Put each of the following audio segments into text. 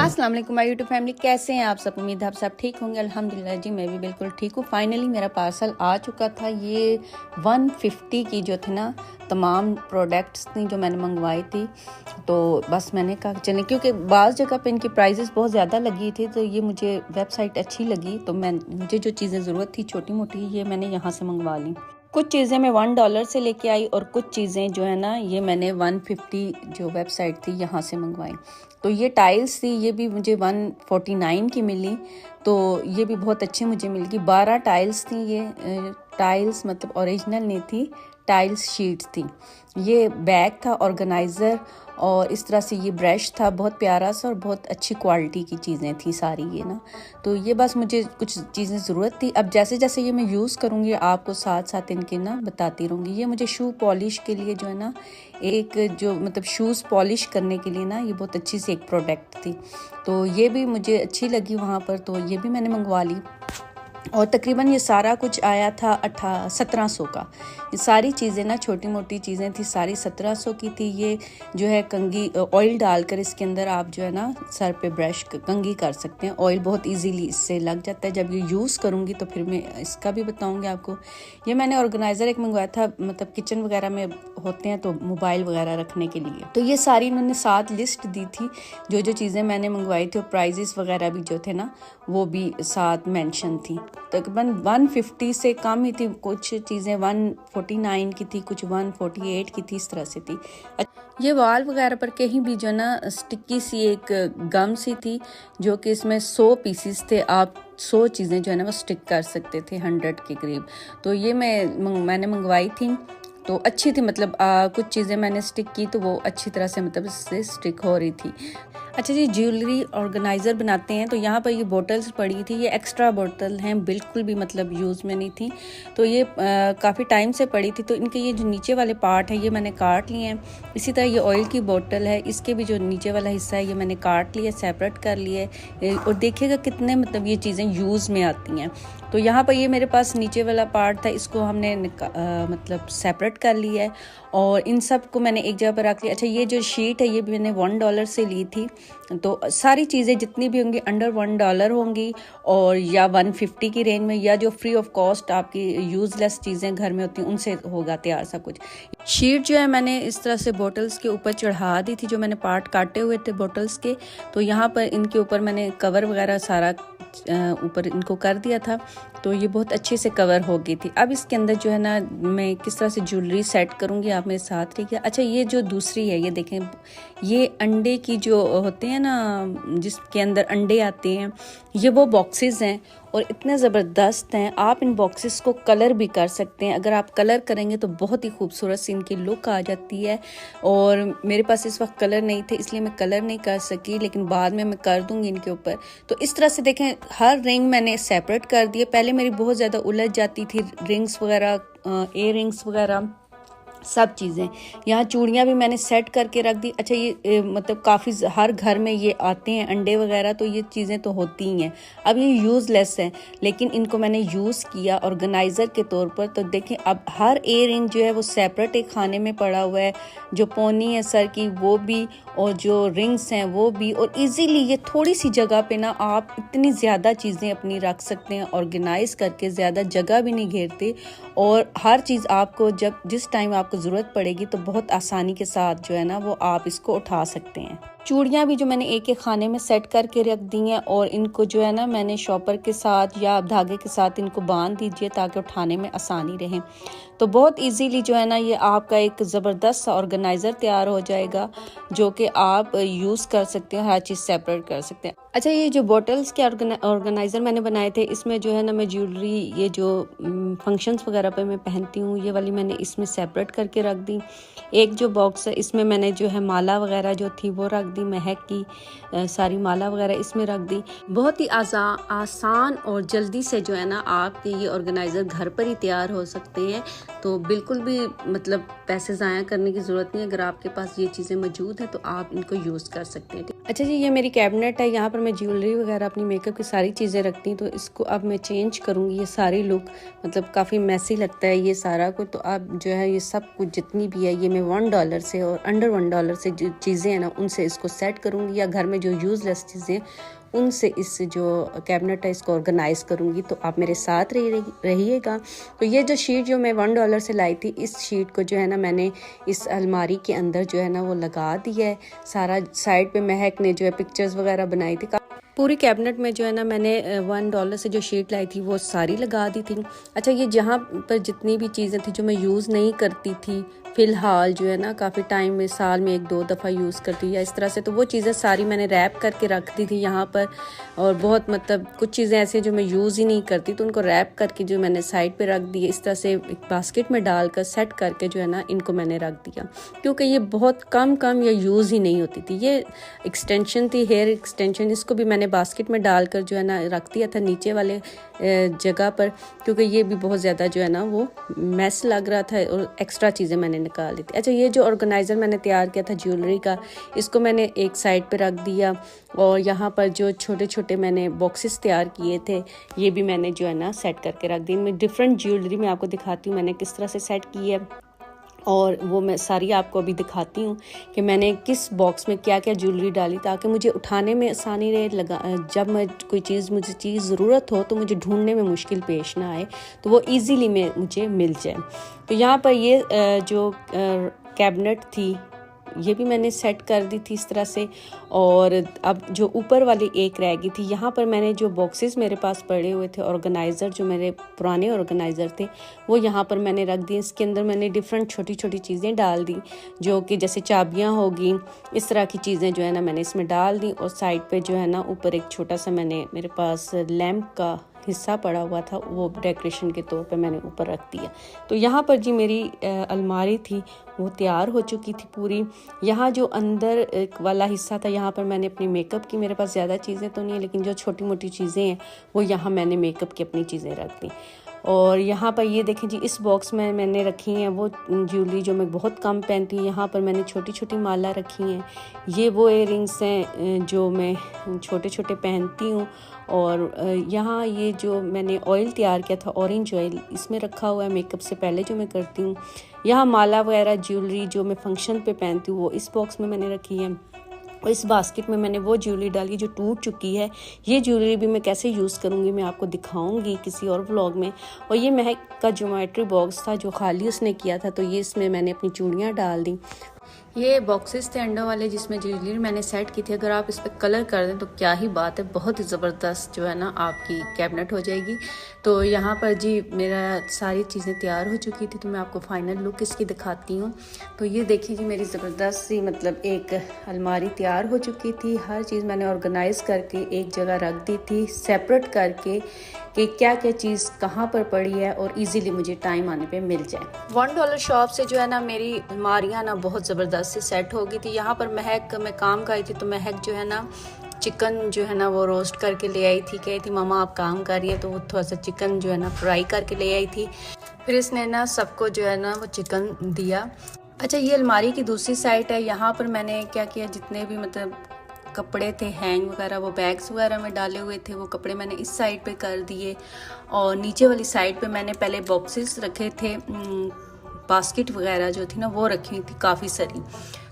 अस्सलाम वालेकुम my YouTube family, कैसे हैं आप सब। उम्मीद है आप सब ठीक होंगे। अल्हम्दुलिल्लाह जी, मैं भी बिल्कुल ठीक हूँ। फाइनली मेरा पार्सल आ चुका था। ये 150 की जो थी ना तमाम प्रोडक्ट्स थी जो मैंने मंगवाई थी। तो बस मैंने कहा चलें, क्योंकि बाज़ जगह पे इनकी प्राइजेस बहुत ज़्यादा लगी थी, तो ये मुझे वेबसाइट अच्छी लगी। तो मुझे जो चीज़ें ज़रूरत थी छोटी मोटी, ये मैंने यहाँ से मंगवा ली। कुछ चीज़ें मैं $1 से लेके आई और कुछ चीज़ें जो है ना ये मैंने 150 जो वेबसाइट थी यहाँ से मंगवाई। तो ये टाइल्स थी, ये भी मुझे 149 की मिली। तो ये भी बहुत अच्छी मुझे मिल गई। 12 टाइल्स थी। ये टाइल्स मतलब ओरिजिनल नहीं थी, टाइल्स शीट्स थी। ये बैग था, ऑर्गेनाइज़र, और इस तरह से ये ब्रश था, बहुत प्यारा सा और बहुत अच्छी क्वालिटी की चीज़ें थी सारी ये ना। तो ये बस मुझे कुछ चीज़ें ज़रूरत थी। अब जैसे जैसे ये मैं यूज़ करूँगी आपको साथ साथ इनके ना बताती रहूँगी। ये मुझे शू पॉलिश के लिए जो है ना, एक जो मतलब शूज़ पॉलिश करने के लिए ना, ये बहुत अच्छी सी एक प्रोडक्ट थी। तो ये भी मुझे अच्छी लगी वहाँ पर, तो ये भी मैंने मंगवा ली। और तकरीबन ये सारा कुछ आया था 1700 का। ये सारी चीज़ें ना छोटी मोटी चीज़ें थी, सारी 1700 की थी। ये जो है कंघी ऑयल डालकर इसके अंदर आप जो है ना सर पे ब्रश कंघी कर सकते हैं। ऑयल बहुत इजीली इससे लग जाता है। जब ये यूज़ करूँगी तो फिर मैं इसका भी बताऊँगी आपको। ये मैंने ऑर्गेनाइज़र एक मंगवाया था, मतलब किचन वगैरह में होते हैं तो मोबाइल वगैरह रखने के लिए। तो ये सारी इन्होंने साथ लिस्ट दी थी जो जो चीज़ें मैंने मंगवाई थी, और प्राइजेस वगैरह भी जो थे ना वो भी साथ मेंशन थी। तकरीबन 150 से कम ही थी। कुछ चीज़ें 149 की थी, कुछ 148 की थी, इस तरह से थी। ये वॉल वगैरह पर कहीं भी जो ना स्टिकी सी एक गम सी थी, जो कि इसमें 100 पीसीस थे। आप 100 चीज़ें जो है ना वो स्टिक कर सकते थे, 100 के करीब। तो ये मैंने मंगवाई थी, तो अच्छी थी। मतलब कुछ चीज़ें मैंने स्टिक की तो वो अच्छी तरह से मतलब इससे स्टिक हो रही थी। अच्छा जी, ज्वेलरी ऑर्गेनाइज़र बनाते हैं। तो यहाँ पर ये बोटल्स पड़ी थी, ये एक्स्ट्रा बोतल हैं, बिल्कुल भी मतलब यूज़ में नहीं थी। तो ये काफ़ी टाइम से पड़ी थी। तो इनके ये जो नीचे वाले पार्ट है ये मैंने काट लिए हैं। इसी तरह ये ऑयल की बोतल है, इसके भी जो नीचे वाला हिस्सा है ये मैंने काट लिया, सेपरेट कर लिए। और देखिएगा कितने मतलब ये चीज़ें यूज़ में आती हैं। तो यहाँ पर ये मेरे पास नीचे वाला पार्ट था, इसको हमने मतलब सेपरेट कर लिया है और इन सब को मैंने एक जगह पर रख लिया। अच्छा, ये जो शीट है ये भी मैंने $1 से ली थी। तो सारी चीज़ें जितनी भी होंगी अंडर $1 होंगी, और या 150 की रेंज में, या जो फ्री ऑफ कॉस्ट आपकी यूज़लेस चीज़ें घर में होती हैं उनसे होगा तैयार सब कुछ। शीट जो है मैंने इस तरह से बोटल्स के ऊपर चढ़ा दी थी, जो मैंने पार्ट काटे हुए थे बोटल्स के। तो यहाँ पर इनके ऊपर मैंने कवर वगैरह सारा ऊपर इनको कर दिया था, तो ये बहुत अच्छे से कवर हो गई थी। अब इसके अंदर जो है ना मैं किस तरह से ज्वेलरी सेट करूँगी, आप मेरे साथ रहिए। अच्छा, ये जो दूसरी है ये देखें, ये अंडे की जो होते हैं ना जिसके अंदर अंडे आते हैं, ये वो बॉक्सेस हैं और इतने ज़बरदस्त हैं। आप इन बॉक्सेस को कलर भी कर सकते हैं। अगर आप कलर करेंगे तो बहुत ही खूबसूरत सी इनकी लुक आ जाती है। और मेरे पास इस वक्त कलर नहीं थे इसलिए मैं कलर नहीं कर सकी, लेकिन बाद में मैं कर दूंगी इनके ऊपर। तो इस तरह से देखें, हर रिंग मैंने सेपरेट कर दिए। पहले मेरी बहुत ज़्यादा उलझ जाती थी रिंग्स वगैरह, इयर रिंग्स वगैरह सब चीज़ें। यहाँ चूड़ियाँ भी मैंने सेट करके रख दी। अच्छा, ये मतलब काफ़ी हर घर में ये आते हैं अंडे वगैरह, तो ये चीज़ें तो होती ही हैं। अब ये यूज़लेस हैं, लेकिन इनको मैंने यूज़ किया ऑर्गेनाइज़र के तौर पर। तो देखें, अब हर एयर रिंग जो है वो सेपरेट एक खाने में पड़ा हुआ है। जो पोनी है सर की वो भी, और जो रिंग्स हैं वो भी। और इजीली ये थोड़ी सी जगह पे ना आप इतनी ज़्यादा चीज़ें अपनी रख सकते हैं ऑर्गेनाइज करके, ज़्यादा जगह भी नहीं घेरते। और हर चीज़ आपको जब जिस टाइम आपको ज़रूरत पड़ेगी तो बहुत आसानी के साथ जो है ना वो आप इसको उठा सकते हैं। चूड़ियाँ भी जो मैंने एक एक खाने में सेट करके रख दी हैं, और इनको जो है ना मैंने शॉपर के साथ या धागे के साथ इनको बांध दीजिए ताकि उठाने में आसानी रहे। तो बहुत इजीली जो है ना ये आपका एक ज़बरदस्त ऑर्गेनाइज़र तैयार हो जाएगा, जो कि आप यूज़ कर सकते हैं, हर चीज़ सेपरेट कर सकते हैं। अच्छा, ये जो बॉटल्स के ऑर्गेनाइज़र मैंने बनाए थे, इसमें जो है ना मैं ज्वेलरी, ये जो फंक्शंस वगैरह पे मैं पहनती हूँ, ये वाली मैंने इसमें सेपरेट करके रख दी। एक जो बॉक्स है इसमें मैंने जो है माला वगैरह जो थी वो रख दी, महक की सारी माला वगैरह इसमें रख दी। बहुत ही आसान और जल्दी से जो है ना आपके ये ऑर्गेनाइज़र घर पर ही तैयार हो सकते हैं। तो बिल्कुल भी मतलब पैसे ज़ाया करने की ज़रूरत नहीं। अगर आपके पास ये चीज़ें मौजूद हैं तो आप इनको यूज़ कर सकते हैं। अच्छा जी, ये मेरी कैबिनेट है। यहाँ पर मैं ज्वेलरी वगैरह अपनी मेकअप की सारी चीज़ें रखती हूँ, तो इसको अब मैं चेंज करूँगी। ये सारी लुक मतलब काफ़ी मैसी लगता है ये सारा कुछ, तो अब जो है ये सब कुछ जितनी भी है ये मैं $1 से और अंडर $1 से जो चीज़ें हैं ना उनसे इसको सेट करूँगी, या घर में जो यूज़लेस चीज़ें उनसे इस जो कैबिनेट है इसको ऑर्गेनाइज़ करूँगी। तो आप मेरे साथ रहिएगा। तो ये जो शीट जो मैं $1 से लाई थी, इस शीट को जो है ना मैंने इस अलमारी के अंदर जो है ना वो लगा दिया है सारा। साइड पे महक ने जो है पिक्चर्स वगैरह बनाई थी, पूरी कैबिनेट में जो है ना मैंने $1 से जो शीट लाई थी वो सारी लगा दी थी। अच्छा, ये जहाँ पर जितनी भी चीज़ें थी जो मैं यूज़ नहीं करती थी फ़िलहाल, जो है ना काफ़ी टाइम में साल में 1-2 दफ़ा यूज़ करती या इस तरह से, तो वो चीज़ें सारी मैंने रैप करके रख दी थी यहाँ पर। और बहुत मतलब कुछ चीज़ें ऐसी जो मैं यूज़ ही नहीं करती तो उनको रैप करके जो मैंने साइड पे रख दी। इस तरह से एक बास्केट में डालकर सेट करके जो है ना इनको मैंने रख दिया, क्योंकि ये बहुत कम या यूज़ ही नहीं होती थी। ये एक्सटेंशन थी, हेयर एक्सटेंशन, इसको भी मैंने बास्केट में डालकर जो है ना रख दिया था नीचे वाले जगह पर, क्योंकि ये भी बहुत ज़्यादा जो है ना वो मैस लग रहा था और एक्स्ट्रा चीज़ें मैंने निकाल दी थी। अच्छा, ये जो ऑर्गेनाइज़र मैंने तैयार किया था ज्वेलरी का, इसको मैंने एक साइड पे रख दिया। और यहाँ पर जो छोटे छोटे मैंने बॉक्सेस तैयार किए थे ये भी मैंने जो है ना सेट करके रख दी। इनमें डिफरेंट ज्वेलरी मैं आपको दिखाती हूँ मैंने किस तरह से सेट की है, और वो मैं सारी आपको अभी दिखाती हूँ कि मैंने किस बॉक्स में क्या क्या ज्वेलरी डाली, ताकि मुझे उठाने में आसानी रहे। जब मैं मुझे चीज़ ज़रूरत हो तो मुझे ढूंढने में मुश्किल पेश ना आए, तो वो इजीली मुझे मिल जाए। तो यहाँ पर ये जो कैबिनेट थी ये भी मैंने सेट कर दी थी इस तरह से। और अब जो ऊपर वाली एक रह गई थी, यहाँ पर मैंने जो बॉक्सेस मेरे पास पड़े हुए थे ऑर्गेनाइज़र, जो मेरे पुराने ऑर्गेनाइज़र थे वो यहाँ पर मैंने रख दिए। इसके अंदर मैंने डिफरेंट छोटी छोटी चीज़ें डाल दी, जो कि जैसे चाबियाँ होगी, इस तरह की चीज़ें जो है ना मैंने इसमें डाल दी। और साइड पे जो है ना ऊपर एक छोटा सा मेरे पास लैम्प का हिस्सा पड़ा हुआ था, वो डेकोरेशन के तौर पे मैंने ऊपर रख दिया। तो यहाँ पर जी मेरी अलमारी थी वो तैयार हो चुकी थी पूरी। यहाँ जो अंदर एक वाला हिस्सा था यहाँ पर मैंने अपनी मेकअप की, मेरे पास ज़्यादा चीज़ें तो नहीं है लेकिन जो छोटी मोटी चीज़ें हैं वो यहाँ मैंने मेकअप की अपनी चीज़ें रख दी। और यहाँ पर ये देखें जी, इस बॉक्स में मैंने रखी हैं वो ज्वेलरी जो मैं बहुत कम पहनती हूँ। यहाँ पर मैंने छोटी छोटी माला रखी हैं। ये वो इयररिंग्स हैं जो मैं छोटे छोटे पहनती हूँ। और यहाँ ये जो मैंने ऑयल तैयार किया था, ऑरेंज ऑयल, इसमें रखा हुआ है मेकअप से पहले जो मैं करती हूँ। यहाँ माला वगैरह ज्वेलरी जो मैं फंक्शन पे पहनती हूँ वो इस बॉक्स में मैंने रखी है। और इस बास्केट में मैंने वो ज्वेलरी डाली जो टूट चुकी है। ये ज्वेलरी भी मैं कैसे यूज़ करूँगी मैं आपको दिखाऊंगी किसी और व्लॉग में। और ये महक का ज्योमेट्री बॉक्स था जो खाली उसने किया था, तो ये इसमें मैंने अपनी चूड़ियाँ डाल दी। ये बॉक्सेस थे अंडर वाले जिसमें ज्वेलरी मैंने सेट की थी। अगर आप इस पर कलर कर दें तो क्या ही बात है, बहुत ही ज़बरदस्त जो है ना आपकी कैबिनेट हो जाएगी। तो यहाँ पर जी मेरा सारी चीज़ें तैयार हो चुकी थी, तो मैं आपको फाइनल लुक इसकी दिखाती हूँ। तो ये देखिए जी मेरी ज़बरदस्त सी मतलब एक अलमारी तैयार हो चुकी थी। हर चीज़ मैंने ऑर्गेनाइज़ करके एक जगह रख दी थी, सेपरेट करके कि क्या क्या चीज़ कहाँ पर पड़ी है और इजीली मुझे टाइम आने पे मिल जाए। $1 शॉप से जो है ना मेरी अलमारियाँ ना बहुत ज़बरदस्त से सेट हो गई थी। यहाँ पर महक मैं काम कर रही थी, तो महक जो है ना चिकन जो है ना वो रोस्ट करके ले आई थी। कही थी मामा आप काम कर रही है, तो वो थोड़ा सा चिकन जो है ना फ्राई करके ले आई थी। फिर इसने ना सबको जो है ना वो चिकन दिया। अच्छा, ये अलमारी की दूसरी साइड है। यहाँ पर मैंने क्या किया, जितने भी मतलब कपड़े थे हैंग वगैरह, वो बैग्स वगैरह में डाले हुए थे, वो कपड़े मैंने इस साइड पे कर दिए। और नीचे वाली साइड पे मैंने पहले बॉक्सेस रखे थे, बास्केट वगैरह जो थी ना वो रखी थी काफ़ी सारी,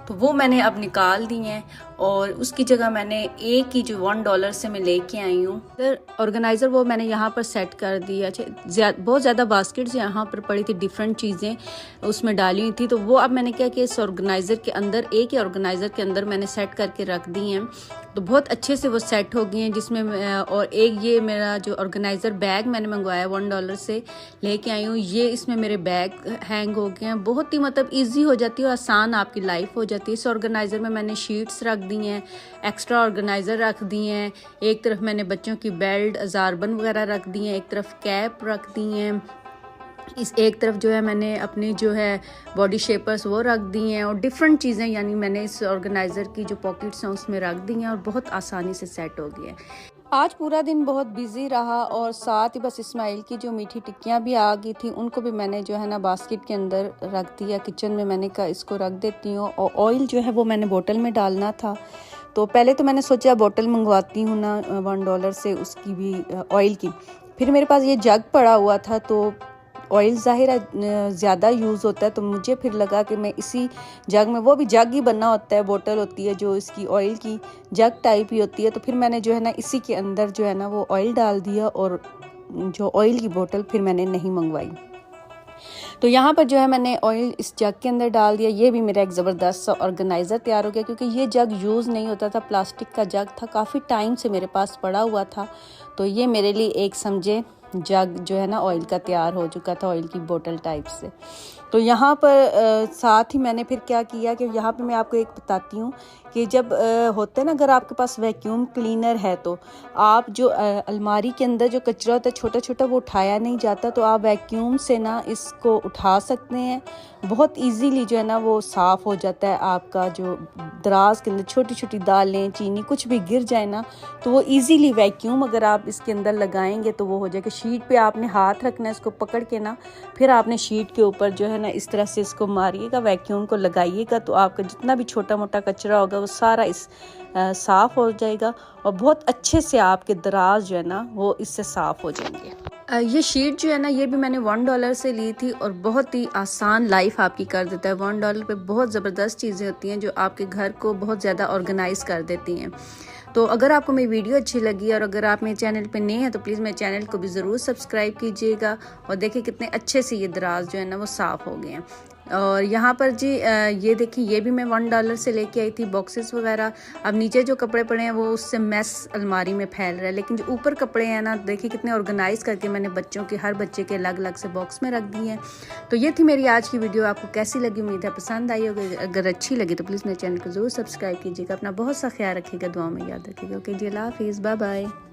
तो वो मैंने अब निकाल दी हैं। और उसकी जगह मैंने एक ही जो $1 से मैं लेके आई हूँ फिर ऑर्गेनाइज़र, वो मैंने यहाँ पर सेट कर दिया। अच्छा, बहुत ज़्यादा बास्केट्स यहाँ पर पड़ी थी, डिफरेंट चीज़ें उसमें डाली हुई थी, तो वो अब मैंने क्या किया, इस ऑर्गेनाइज़र के अंदर, एक ही ऑर्गेनाइज़र के अंदर मैंने सेट करके रख दी हैं। तो बहुत अच्छे से वो सेट हो गई हैं जिसमें और एक ये मेरा जो ऑर्गेनाइज़र बैग मैंने मंगवाया $1 से लेके आई हूँ, ये इसमें मेरे बैग हैंग हो गए हैं। बहुत ही मतलब ईजी हो जाती है और आसान आपकी लाइफ हो जाती है। इस ऑर्गेनाइज़र में मैंने शीट्स रख दी हैं, एक्स्ट्रा ऑर्गेनाइज़र रख दी हैं, एक तरफ मैंने बच्चों की बेल्ट अजारबन वगैरह रख दी हैं, एक तरफ कैप रख दी हैं, इस एक तरफ जो है मैंने अपनी जो है बॉडी शेपर्स वो रख दी हैं। और डिफरेंट चीज़ें यानी मैंने इस ऑर्गेनाइज़र की जो पॉकेट्स हैं उसमें रख दी हैं और बहुत आसानी से सेट हो गया है। आज पूरा दिन बहुत बिजी रहा और साथ ही बस इस्माइल की जो मीठी टिक्कियाँ भी आ गई थी, उनको भी मैंने जो है ना बास्केट के अंदर रख दिया। किचन में मैंने कहा इसको रख देती हूँ। और ऑयल जो है वो मैंने बोतल में डालना था, तो पहले तो मैंने सोचा बोतल मंगवाती हूँ ना $1 से, उसकी भी ऑयल की। फिर मेरे पास ये जग पड़ा हुआ था, तो ऑयल ज़ाहिर है ज़्यादा यूज़ होता है, तो मुझे फिर लगा कि मैं इसी जग में, वो भी जग ही बनना होता है, बोतल होती है जो इसकी ऑयल की जग टाइप ही होती है। तो फिर मैंने जो है ना इसी के अंदर जो है ना वो ऑयल डाल दिया, और जो ऑयल की बोतल फिर मैंने नहीं मंगवाई। तो यहाँ पर जो है मैंने ऑयल इस जग के अंदर डाल दिया। ये भी मेरा एक ज़बरदस्त सा ऑर्गेनाइज़र तैयार हो गया, क्योंकि ये जग यूज़ नहीं होता था, प्लास्टिक का जग था, काफ़ी टाइम से मेरे पास पड़ा हुआ था। तो ये मेरे लिए एक समझे जग जो है ना ऑयल का तैयार हो चुका था, ऑयल की बोतल टाइप से। तो यहाँ पर साथ ही मैंने फिर क्या किया कि यहाँ पे मैं आपको एक बताती हूँ कि जब होता है ना, अगर आपके पास वैक्यूम क्लीनर है तो आप जो अलमारी के अंदर जो कचरा होता है छोटा छोटा, वो उठाया नहीं जाता, तो आप वैक्यूम से ना इसको उठा सकते हैं। बहुत इजीली जो है ना वो साफ़ हो जाता है। आपका जो दराज के अंदर छोटी छोटी दालें, चीनी कुछ भी गिर जाए ना, तो वो इजीली वैक्यूम अगर आप इसके अंदर लगाएंगे तो वो हो जाएगा। शीट पे आपने हाथ रखना है, इसको पकड़ के ना, फिर आपने शीट के ऊपर जो है ना इस तरह से इसको मारिएगा, वैक्यूम को लगाइएगा, तो आपका जितना भी छोटा मोटा कचरा होगा वो सारा साफ़ हो जाएगा, और बहुत अच्छे से आपके दराज जो है ना वो इससे साफ़ हो जाएंगे। ये शीट जो है ना ये भी मैंने $1 से ली थी, और बहुत ही आसान लाइफ आपकी कर देता है। $1 पे बहुत ज़बरदस्त चीज़ें होती हैं जो आपके घर को बहुत ज़्यादा ऑर्गेनाइज़ कर देती हैं। तो अगर आपको मेरी वीडियो अच्छी लगी, और अगर आप मेरे चैनल पे नए हैं, तो प्लीज़ मेरे चैनल को भी ज़रूर सब्सक्राइब कीजिएगा, और देखिए कितने अच्छे से ये दराज जो है ना वो साफ़ हो गए हैं। और यहाँ पर जी ये देखिए, ये भी मैं $1 से लेके आई थी, बॉक्सेस वगैरह। अब नीचे जो कपड़े पड़े हैं वो उससे मैस अलमारी में फैल रहा है, लेकिन जो ऊपर कपड़े हैं ना, देखिए कितने ऑर्गेनाइज़ करके मैंने बच्चों के, हर बच्चे के अलग अलग से बॉक्स में रख दिए हैं। तो ये थी मेरी आज की वीडियो। आपको कैसी लगी? उम्मीद है पसंद आई होगी। अगर अच्छी लगी तो प्लीज़ मेरे चैनल को ज़रूर सब्सक्राइब कीजिएगा। अपना बहुत सा ख्याल रखिएगा, दुआ में याद रखिएगा। ओके जी, अल्लाह हाफिज़, बाय बाय।